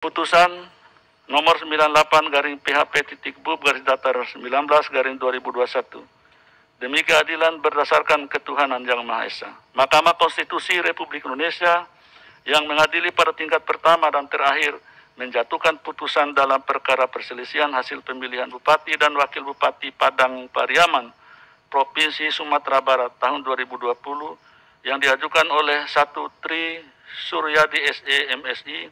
Putusan nomor 98/PHP.BUB/19/2021 demi keadilan berdasarkan ketuhanan yang Maha Esa. Mahkamah Konstitusi Republik Indonesia yang mengadili pada tingkat pertama dan terakhir menjatuhkan putusan dalam perkara perselisihan hasil pemilihan Bupati dan Wakil Bupati Padang Pariaman, Provinsi Sumatera Barat tahun 2020 yang diajukan oleh 1 Tri Suryadi SE MSI,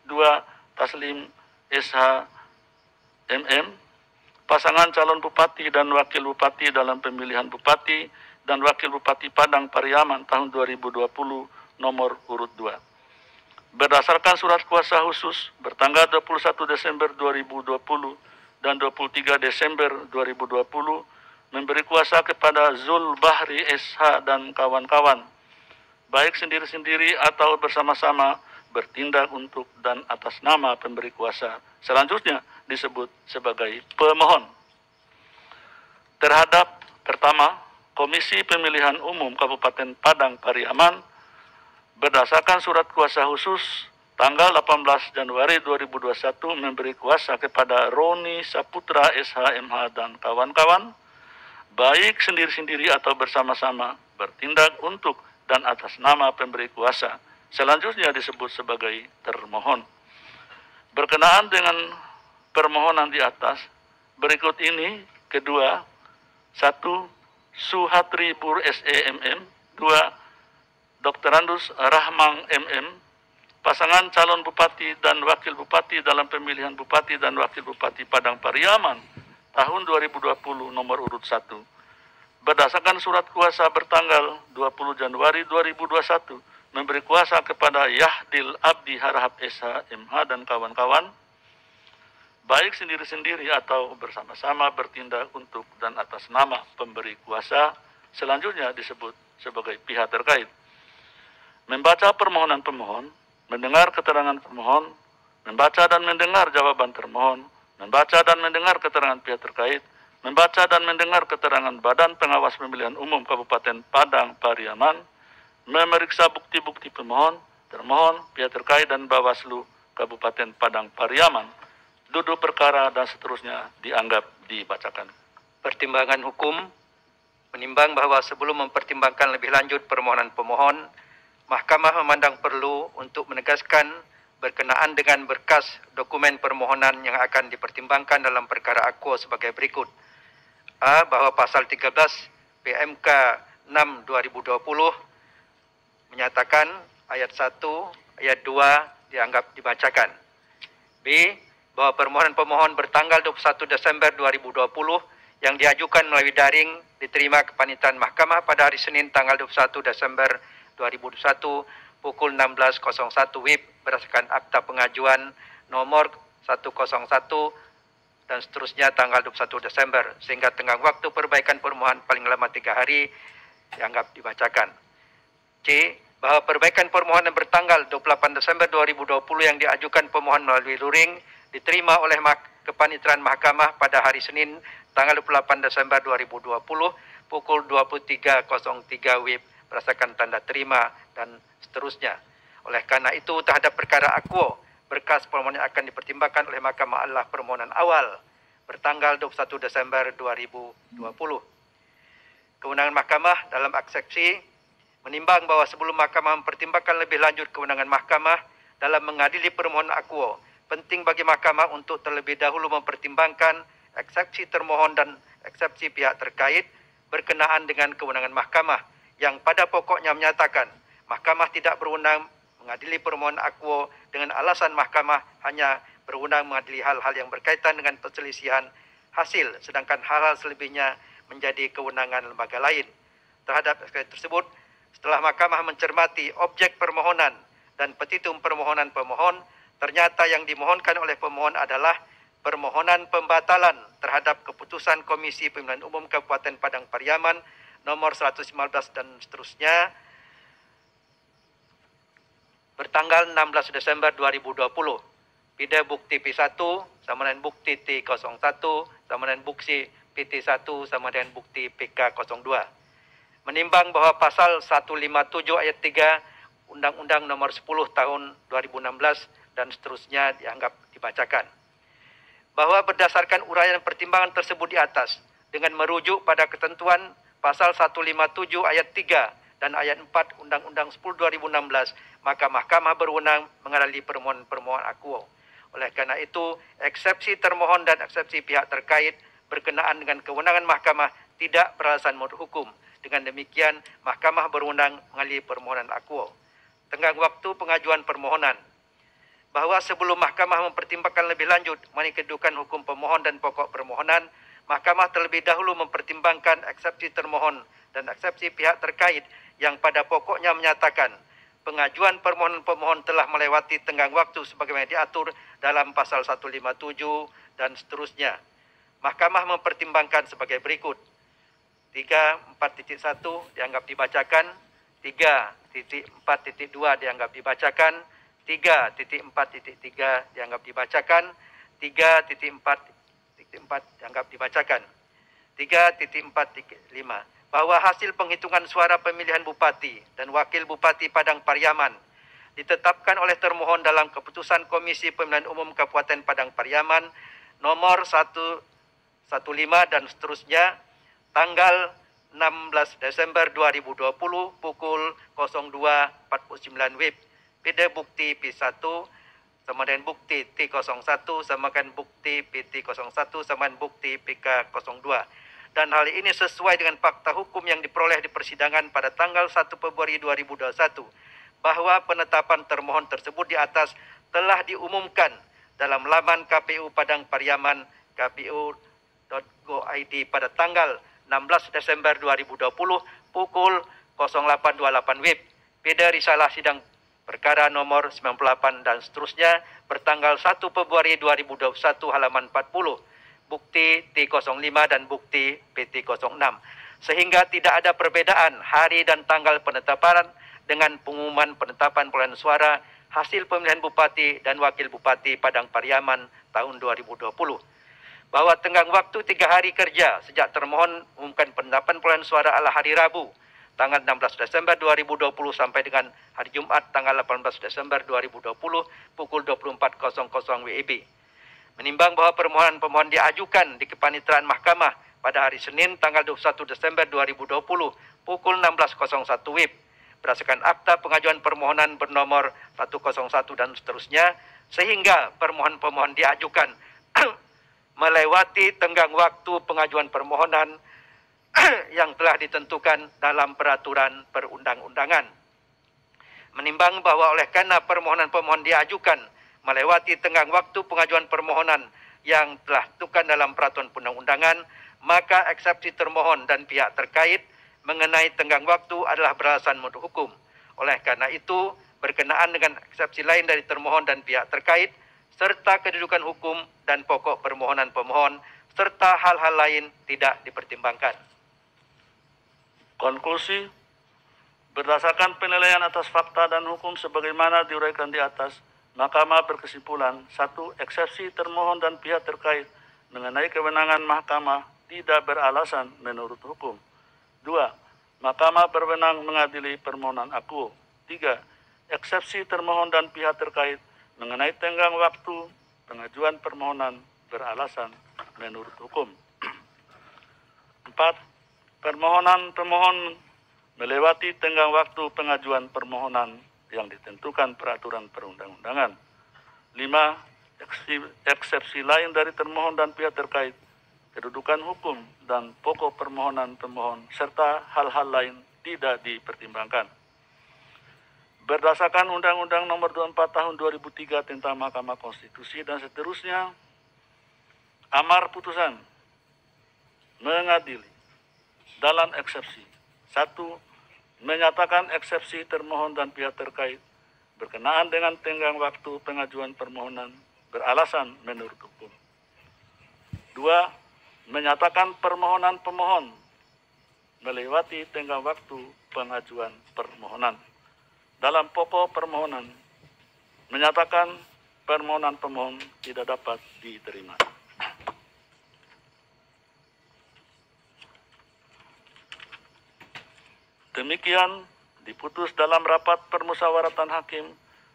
2 Taslim SH MM, pasangan calon Bupati dan Wakil Bupati dalam pemilihan Bupati dan Wakil Bupati Padang Pariaman tahun 2020 nomor urut 2. Berdasarkan surat kuasa khusus bertanggal 21 Desember 2020 dan 23 Desember 2020 memberi kuasa kepada Zul Bahri SH dan kawan-kawan, baik sendiri-sendiri atau bersama-sama, bertindak untuk dan atas nama pemberi kuasa, selanjutnya disebut sebagai pemohon. Terhadap pertama, Komisi Pemilihan Umum Kabupaten Padang Pariaman berdasarkan surat kuasa khusus tanggal 18 Januari 2021 memberi kuasa kepada Roni Saputra SHMH dan kawan-kawan, baik sendiri-sendiri atau bersama-sama, bertindak untuk dan atas nama pemberi kuasa, selanjutnya disebut sebagai termohon. Berkenaan dengan permohonan di atas, berikut ini kedua, 1. Suhatri Bur SEMM, 2. Dr. Andus Rahmang MM, pasangan calon Bupati dan Wakil Bupati dalam pemilihan Bupati dan Wakil Bupati Padang Pariaman tahun 2020 nomor urut 1. Berdasarkan surat kuasa bertanggal 20 Januari 2021 memberi kuasa kepada Yahdil Abdi Harahap SH MH dan kawan-kawan, baik sendiri-sendiri atau bersama-sama bertindak untuk dan atas nama pemberi kuasa, selanjutnya disebut sebagai pihak terkait. Membaca permohonan pemohon, mendengar keterangan pemohon, membaca dan mendengar jawaban termohon, membaca dan mendengar keterangan pihak terkait, membaca dan mendengar keterangan Badan Pengawas Pemilihan Umum Kabupaten Padang Pariaman, memeriksa bukti-bukti pemohon, termohon, pihak terkait dan Bawaslu Kabupaten Padang Pariaman, duduk perkara dan seterusnya dianggap dibacakan. Pertimbangan hukum menimbang bahwa sebelum mempertimbangkan lebih lanjut permohonan pemohon, Mahkamah memandang perlu untuk menegaskan berkenaan dengan berkas dokumen permohonan yang akan dipertimbangkan dalam perkara akuo sebagai berikut. A. Bahwa pasal 13 PMK 6/2020 menyatakan ayat 1, ayat 2 dianggap dibacakan. B. Bahwa permohonan pemohon bertanggal 21 Desember 2020 yang diajukan melalui daring diterima kepanitraan Mahkamah pada hari Senin tanggal 21 Desember 2021 pukul 16.01 WIB berdasarkan akta pengajuan nomor 101 dan seterusnya tanggal 21 Desember sehingga tenggang waktu perbaikan permohonan paling lama 3 hari dianggap dibacakan. C. Bahwa perbaikan permohonan bertanggal 28 Desember 2020 yang diajukan pemohon melalui luring diterima oleh kepanitraan Mahkamah pada hari Senin tanggal 28 Desember 2020 pukul 23.03 WIB berdasarkan tanda terima dan seterusnya. Oleh karena itu, terhadap perkara akuo, berkas permohonan akan dipertimbangkan oleh Mahkamah adalah permohonan awal bertanggal 21 Desember 2020. Kewenangan Mahkamah dalam eksepsi menimbang bahwa sebelum Mahkamah mempertimbangkan lebih lanjut kewenangan Mahkamah dalam mengadili permohonan akuo, penting bagi Mahkamah untuk terlebih dahulu mempertimbangkan eksepsi termohon dan eksepsi pihak terkait berkenaan dengan kewenangan Mahkamah yang pada pokoknya menyatakan Mahkamah tidak berwenang mengadili permohonan akuo dengan alasan Mahkamah hanya berwenang mengadili hal-hal yang berkaitan dengan perselisihan hasil, sedangkan hal-hal selebihnya menjadi kewenangan lembaga lain. Terhadap eksepsi tersebut, setelah Mahkamah mencermati objek permohonan dan petitum permohonan pemohon, ternyata yang dimohonkan oleh pemohon adalah permohonan pembatalan terhadap keputusan Komisi Pemilihan Umum Kabupaten Padang Pariaman nomor 115 dan seterusnya bertanggal 16 Desember 2020. Pidai bukti P1 sama dengan bukti T01 sama dengan bukti PT1 sama dengan bukti PK02. Menimbang bahwa pasal 157 ayat 3 Undang-Undang nomor 10 tahun 2016 dan seterusnya dianggap dibacakan. Bahwa berdasarkan uraian pertimbangan tersebut di atas, dengan merujuk pada ketentuan pasal 157 ayat 3 dan ayat 4 Undang-Undang 10 2016, maka Mahkamah berwenang mengadili permohonan akuo. Oleh karena itu, eksepsi termohon dan eksepsi pihak terkait berkenaan dengan kewenangan Mahkamah tidak beralasan menurut hukum. Dengan demikian, Mahkamah berwenang mengadili permohonan akuo. Tenggang waktu pengajuan permohonan. Bahwa sebelum Mahkamah mempertimbangkan lebih lanjut mengenai kedudukan hukum pemohon dan pokok permohonan, Mahkamah terlebih dahulu mempertimbangkan eksepsi termohon dan eksepsi pihak terkait yang pada pokoknya menyatakan pengajuan permohonan pemohon telah melewati tenggang waktu sebagaimana diatur dalam pasal 157 dan seterusnya. Mahkamah mempertimbangkan sebagai berikut. 3.4.1 dianggap dibacakan, 3.4.2 dianggap dibacakan, 3.4.3 dianggap dibacakan, 3.4 dianggap dibacakan. 3.4.5 bahwa hasil penghitungan suara pemilihan Bupati dan Wakil Bupati Padang Pariaman ditetapkan oleh termohon dalam keputusan Komisi Pemilihan Umum Kabupaten Padang Pariaman nomor 115 dan seterusnya tanggal 16 Desember 2020 pukul 02.49 WIB. Beda bukti P1 sama dengan bukti T01 sama dengan bukti PT01 sama dengan bukti PK02. Dan hal ini sesuai dengan fakta hukum yang diperoleh di persidangan pada tanggal 1 Februari 2021 bahwa penetapan termohon tersebut di atas telah diumumkan dalam laman KPU Padang Pariaman kpu.go.id pada tanggal 16 Desember 2020 pukul 08.28 WIB. Beda risalah sidang perkara nomor 98 dan seterusnya bertanggal 1 Februari 2021 halaman 40, bukti T05 dan bukti PT06. Sehingga tidak ada perbedaan hari dan tanggal penetapan dengan pengumuman penetapan perolehan suara hasil pemilihan Bupati dan Wakil Bupati Padang Pariaman tahun 2020. Bahwa tenggang waktu 3 hari kerja sejak termohon mengumumkan penetapan perolehan suara adalah hari Rabu, tanggal 16 Desember 2020 sampai dengan hari Jumat tanggal 18 Desember 2020 pukul 24.00 WIB. Menimbang bahwa permohonan pemohon diajukan di kepaniteraan Mahkamah pada hari Senin tanggal 21 Desember 2020 pukul 16.01 WIB berdasarkan akta pengajuan permohonan bernomor 101 dan seterusnya, sehingga permohonan-pemohon diajukan melewati tenggang waktu pengajuan permohonan yang telah ditentukan dalam peraturan perundang-undangan. Menimbang bahwa oleh karena permohonan-pemohon diajukan melewati tenggang waktu pengajuan permohonan yang telah ditentukan dalam peraturan perundang-undangan, maka eksepsi termohon dan pihak terkait mengenai tenggang waktu adalah beralasan menurut hukum. Oleh karena itu, berkenaan dengan eksepsi lain dari termohon dan pihak terkait, serta kedudukan hukum dan pokok permohonan pemohon, serta hal-hal lain tidak dipertimbangkan. Konklusi, berdasarkan penilaian atas fakta dan hukum sebagaimana diuraikan di atas, Mahkamah berkesimpulan, 1. Eksepsi termohon dan pihak terkait mengenai kewenangan Mahkamah tidak beralasan menurut hukum. 2. Mahkamah berwenang mengadili permohonan akuo. 3. Eksepsi termohon dan pihak terkait mengenai tenggang waktu pengajuan permohonan beralasan menurut hukum. 4. Permohonan pemohon melewati tenggang waktu pengajuan permohonan yang ditentukan peraturan perundang-undangan. 5. Eksepsi lain dari termohon dan pihak terkait, kedudukan hukum dan pokok permohonan pemohon, serta hal-hal lain tidak dipertimbangkan. Berdasarkan Undang-Undang Nomor 24 Tahun 2003 tentang Mahkamah Konstitusi dan seterusnya, amar putusan mengadili dalam eksepsi. 1. Menyatakan eksepsi termohon dan pihak terkait berkenaan dengan tenggang waktu pengajuan permohonan beralasan menurut hukum. 2. Menyatakan permohonan pemohon melewati tenggang waktu pengajuan permohonan. Dalam pokok permohonan, menyatakan permohonan pemohon tidak dapat diterima. Demikian diputus dalam rapat permusyawaratan hakim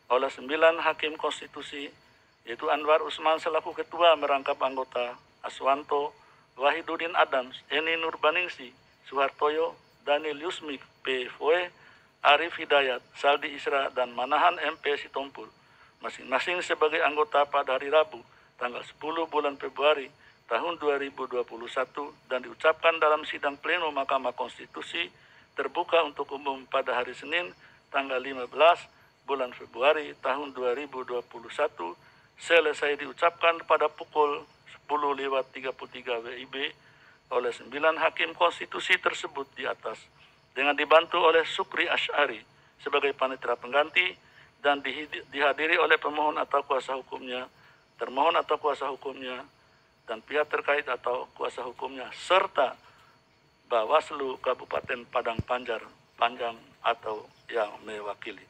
oleh 9 hakim konstitusi, yaitu Anwar Usman selaku ketua merangkap anggota, Aswanto, Wahidudin Adams, Eni Nurbaningsi, Suhartoyo, Daniel Yusmik, P. Foe, Arif Hidayat, Saldi Isra, dan Manahan MP Sitompul, masing-masing sebagai anggota pada hari Rabu, tanggal 10 bulan Februari tahun 2021 dan diucapkan dalam sidang pleno Mahkamah Konstitusi terbuka untuk umum pada hari Senin, tanggal 15 bulan Februari tahun 2021, selesai diucapkan pada pukul 10.33 WIB oleh 9 hakim konstitusi tersebut di atas, dengan dibantu oleh Sukri Asy'ari sebagai panitera pengganti dan dihadiri oleh pemohon atau kuasa hukumnya, termohon atau kuasa hukumnya, dan pihak terkait atau kuasa hukumnya, serta Bawaslu Kabupaten Padang Panjang atau yang mewakili.